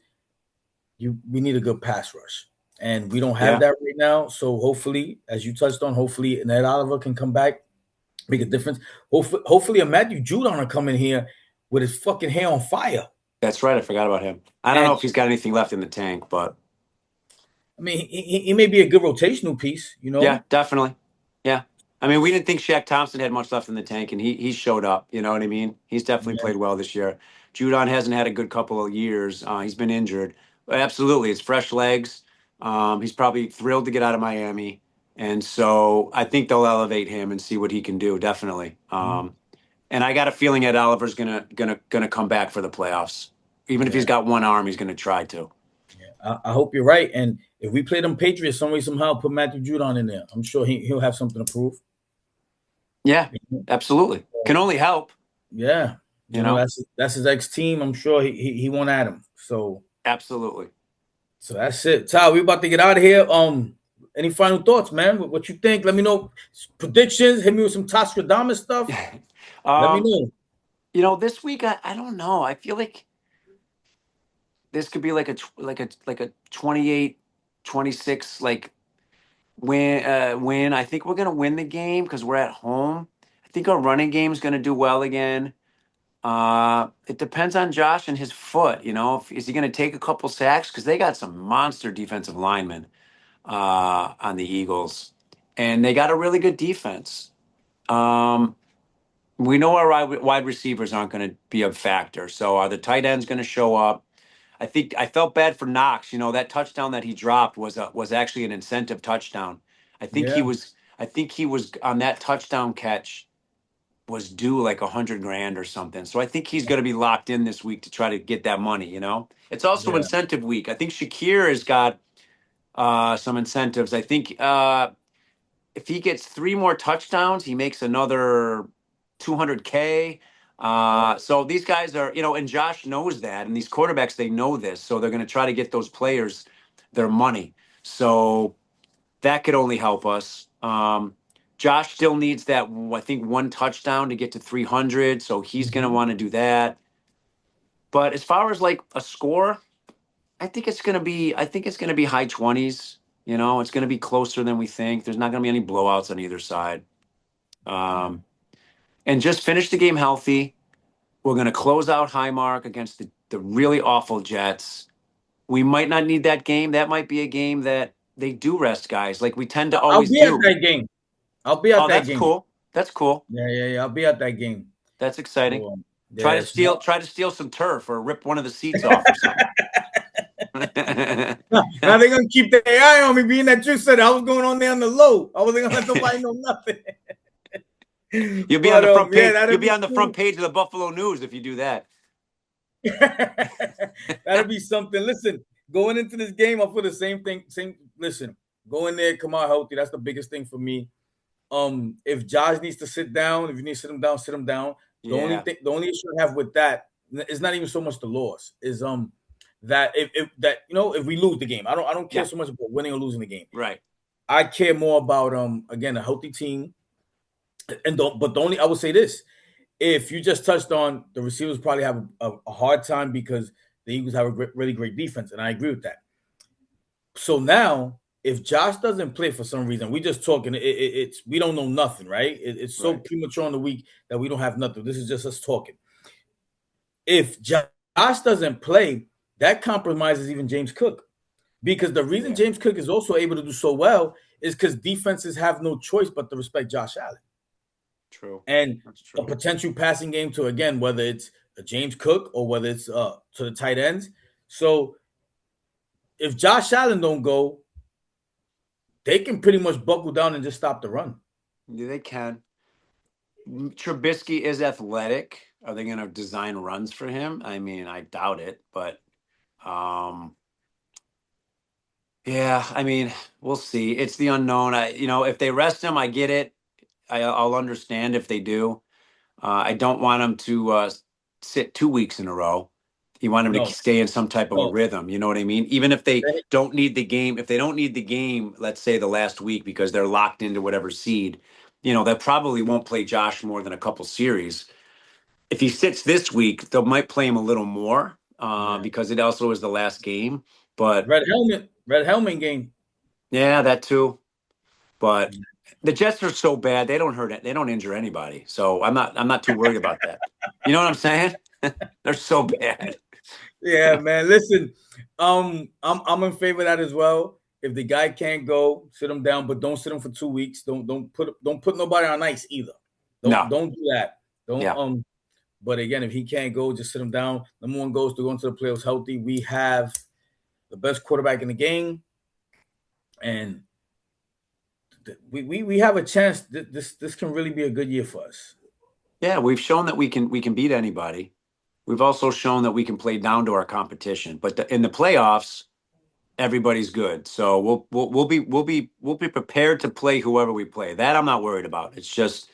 [SPEAKER 1] We need a good pass rush, and we don't have that right now. So hopefully, as you touched on, hopefully Ned Oliver can come back, make a difference. Hopefully a Matthew Judon will come in here with his fucking hair on fire.
[SPEAKER 2] That's right. I forgot about him. I don't know if he's got anything left in the tank, but
[SPEAKER 1] I mean, he may be a good rotational piece, you
[SPEAKER 2] Yeah,
[SPEAKER 1] know.
[SPEAKER 2] definitely. Yeah. I mean, we didn't think Shaq Thompson had much left in the tank, and he showed up. You know what I mean? He's definitely
[SPEAKER 1] Yeah,
[SPEAKER 2] played well this year. Judon hasn't had a good couple of years. He's been injured. But absolutely, it's fresh legs. He's probably thrilled to get out of Miami, and so I think they'll elevate him and see what he can do. Definitely. And I got a feeling Ed Oliver's gonna come back for the playoffs. Even if he's
[SPEAKER 1] yeah,
[SPEAKER 2] got one arm, he's gonna try to.
[SPEAKER 1] yeah. I hope you're right. And if we play them Patriots, some way somehow put Matthew Judon in there, I'm sure he'll have something to prove.
[SPEAKER 2] Yeah, absolutely. Can only help.
[SPEAKER 1] Yeah,
[SPEAKER 2] You
[SPEAKER 1] you know
[SPEAKER 2] know,
[SPEAKER 1] that's his ex team. I'm sure he won't at him.
[SPEAKER 2] absolutely.
[SPEAKER 1] So that's it. Ty, we about to get out of here. Any final thoughts, man? What you think? Let me know. Predictions. Hit me with some Tostradamus stuff. Let me
[SPEAKER 2] um,
[SPEAKER 1] know.
[SPEAKER 2] this week I don't know. I feel like this could be like a 28-26 like win. I think we're gonna win the game because we're at home. I think our running game is gonna do well again. It depends on Josh and his foot. Is he gonna take a couple sacks? Because they got some monster defensive linemen on the Eagles, and they got a really good defense. Um, we know our wide receivers aren't going to be a factor. So are the tight ends going to show up? I think I felt bad for Knox. That touchdown that he dropped was actually an incentive touchdown. I think he
[SPEAKER 1] Yeah,
[SPEAKER 2] was. I think he was on that touchdown catch was due like 100 grand or something. So I think he's going to be locked in this week to try to get that money. It's also
[SPEAKER 1] yeah.
[SPEAKER 2] incentive week. I think Shakir has got some incentives. I think if he gets three more touchdowns, he makes another 200K. So these guys are, and Josh knows that, and these quarterbacks, they know this, so they're going to try to get those players their money. So that could only help us. Josh still needs that, I think, one touchdown to get to 300, so he's going to
[SPEAKER 1] Mhm.
[SPEAKER 2] want to do that. But as far as like a score, I think it's going to be high 20s. It's going to be closer than we think. There's not going to be any blowouts on either side. Um, and just finish the game healthy. We're going to close out Highmark against the really awful Jets. We might not need that game. That might be a game that they do rest guys, like we tend to
[SPEAKER 1] I'll
[SPEAKER 2] always
[SPEAKER 1] be at
[SPEAKER 2] do.
[SPEAKER 1] that game. I'll be at
[SPEAKER 2] Oh,
[SPEAKER 1] that
[SPEAKER 2] that's
[SPEAKER 1] game.
[SPEAKER 2] cool. That's cool.
[SPEAKER 1] Yeah. I'll be at that game.
[SPEAKER 2] That's exciting.
[SPEAKER 1] So,
[SPEAKER 2] Try
[SPEAKER 1] yeah.
[SPEAKER 2] to steal. Try to steal some turf or rip one of the seats off or something.
[SPEAKER 1] Now they're gonna keep their eye on me, being that you said I was going on there on the low. I wasn't gonna let nobody know nothing.
[SPEAKER 2] You'll be on
[SPEAKER 1] But
[SPEAKER 2] the front
[SPEAKER 1] yeah,
[SPEAKER 2] page. You'll
[SPEAKER 1] that'd
[SPEAKER 2] be
[SPEAKER 1] be
[SPEAKER 2] on the front
[SPEAKER 1] cool.
[SPEAKER 2] page of the Buffalo News if you do that.
[SPEAKER 1] That'd be something. Listen, going into this game, I feel the same thing. Listen, go in there, come out healthy. That's the biggest thing for me. If Josh needs to sit down, if you need to sit him down, sit him down.
[SPEAKER 2] Yeah.
[SPEAKER 1] The only issue I have with that is not even so much the loss, is that if we lose the game, I don't care
[SPEAKER 2] Yeah.
[SPEAKER 1] so much about winning or losing the game.
[SPEAKER 2] Right.
[SPEAKER 1] I care more about again, a healthy team. And don't but the only I would say this: if you just touched on, the receivers probably have a hard time because the Eagles have a really great defense, and I agree with that. So now, if Josh doesn't play for some reason, we just talking. It's we don't know nothing, right? It's so
[SPEAKER 2] Right.
[SPEAKER 1] premature in the week that we don't have nothing. This is just us talking. If Josh doesn't play, that compromises even James Cook, because the reason
[SPEAKER 2] Yeah.
[SPEAKER 1] James Cook is also able to do so well is because defenses have no choice but to respect Josh Allen.
[SPEAKER 2] True.
[SPEAKER 1] And
[SPEAKER 2] That's
[SPEAKER 1] a
[SPEAKER 2] true.
[SPEAKER 1] potential passing game to, again, whether it's a James Cook or whether it's to the tight ends. So if Josh Allen don't go, they can pretty much buckle down and just stop the run.
[SPEAKER 2] Yeah, they can. Trubisky is athletic. Are they going to design runs for him? I mean, I doubt it, but um, yeah, I mean, we'll see. It's the unknown. If they rest him, I get it. I'll understand if they do. I don't want him to sit 2 weeks in a row. You want him to
[SPEAKER 1] No,
[SPEAKER 2] stay in some type of a
[SPEAKER 1] no.
[SPEAKER 2] rhythm. You know what I mean? Even if they don't need the game, if they don't need the game, let's say the last week because they're locked into whatever seed, they probably won't play Josh more than a couple series. If he sits this week, they might play him a little more
[SPEAKER 1] Yeah.
[SPEAKER 2] because it also is the last game. But
[SPEAKER 1] Red helmet game.
[SPEAKER 2] yeah, that too. But the Jets are so bad; they don't hurt it. They don't injure anybody. So I'm not too worried about that. You know what I'm saying? They're so bad.
[SPEAKER 1] Yeah, man. Listen, I'm in favor of that as well. if the guy can't go, sit him down, but don't sit him for 2 weeks. Don't put nobody on ice either. Don't do that. Don't But again, if he can't go, just sit him down. Number one goes to going to the playoffs healthy. We have the best quarterback in the game, and we have a chance. This can really be a good year for us.
[SPEAKER 2] Yeah, we've shown that we can beat anybody. We've also shown that we can play down to our competition. But in the playoffs, everybody's good. So we'll be prepared to play whoever we play. That I'm not worried about. It's just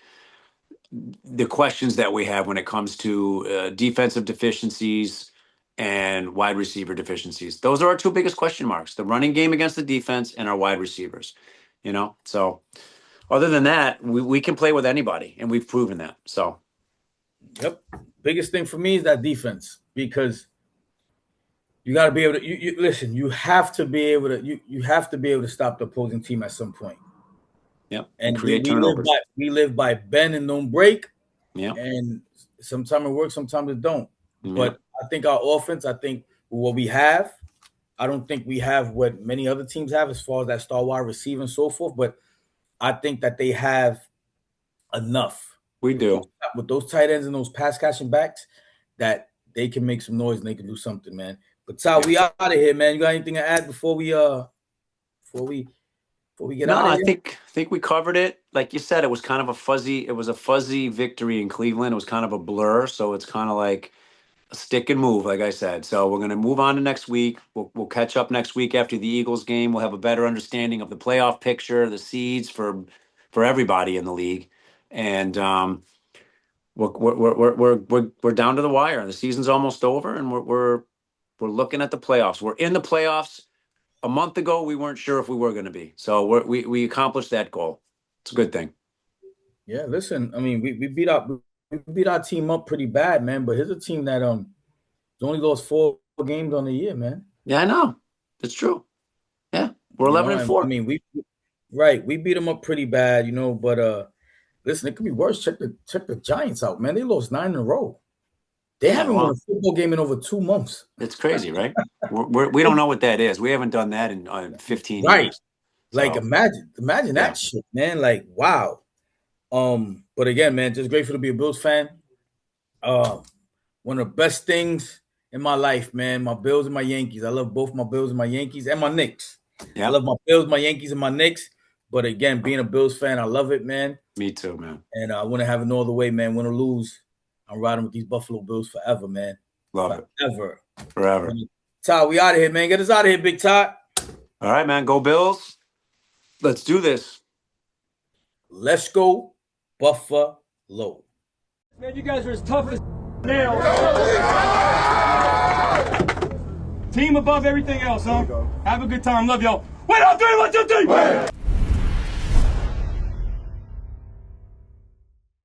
[SPEAKER 2] the questions that we have when it comes to defensive deficiencies and wide receiver deficiencies. Those are our two biggest question marks: the running game against the defense and our wide receivers. So other than that, we can play with anybody, and we've proven that. So,
[SPEAKER 1] yep. Biggest thing for me is that defense, because you got to be able to. You listen. You have to be able to. You have to be able to stop the opposing team at some point.
[SPEAKER 2] Yep.
[SPEAKER 1] And
[SPEAKER 2] create turnovers.
[SPEAKER 1] We live by bend and don't break.
[SPEAKER 2] Yeah.
[SPEAKER 1] And sometimes it works, sometimes it don't.
[SPEAKER 2] Yeah.
[SPEAKER 1] But I think our offense, what we have, I don't think we have what many other teams have as far as that star wide receiver and so forth. But I think that they have enough.
[SPEAKER 2] We do.
[SPEAKER 1] With those tight ends and those pass catching backs, that they can make some noise and they can do something, man. But Todd, we out of here, man. You got anything to add before we get out of here?
[SPEAKER 2] No, I think we covered it. Like you said, it was kind of a fuzzy victory in Cleveland. It was kind of a blur. So it's kind of like a stick and move, like I said. So we're going to move on to next week. We'll catch up next week after the Eagles game. We'll have a better understanding of the playoff picture, the seeds for everybody in the league. And we're down to the wire. The season's almost over, and we're looking at the playoffs. We're in the playoffs. A month ago, we weren't sure if we were going to be. So we accomplished that goal. It's a good thing.
[SPEAKER 1] Yeah, listen. I mean, we beat our team up pretty bad, man. But here's a team that only lost 4 games on the year, man.
[SPEAKER 2] Yeah, I know. It's true. Yeah, we're 11-4.
[SPEAKER 1] I mean, we beat them up pretty bad, But listen, it could be worse. Check the Giants out, man. They lost 9 in a row. They haven't won a football game in over 2 months.
[SPEAKER 2] It's crazy, right? We don't know what that is. We haven't done that in 15 years.
[SPEAKER 1] So. Like, imagine that shit, man. Like, wow. But again, man, just grateful to be a Bills fan. One of the best things in my life, man. My Bills and my Yankees. I love both my Bills and my Yankees and my Knicks. Yep. I love my Bills, my Yankees, and my Knicks. But again, being a Bills fan, I love it, man.
[SPEAKER 2] Me too, man.
[SPEAKER 1] And I want to have it no other way, man. Win or lose, I'm riding with these Buffalo Bills forever, man.
[SPEAKER 2] Love it.
[SPEAKER 1] Forever. Todd, we out of here, man. Get us out of here, Big Todd.
[SPEAKER 2] All right, man. Go Bills. Let's do this.
[SPEAKER 1] Let's go, Buffalo.
[SPEAKER 3] Man, you guys are as tough as nails. Team above everything else, huh? Have a good time. Love y'all. Wait on 3, 1, 2, 3.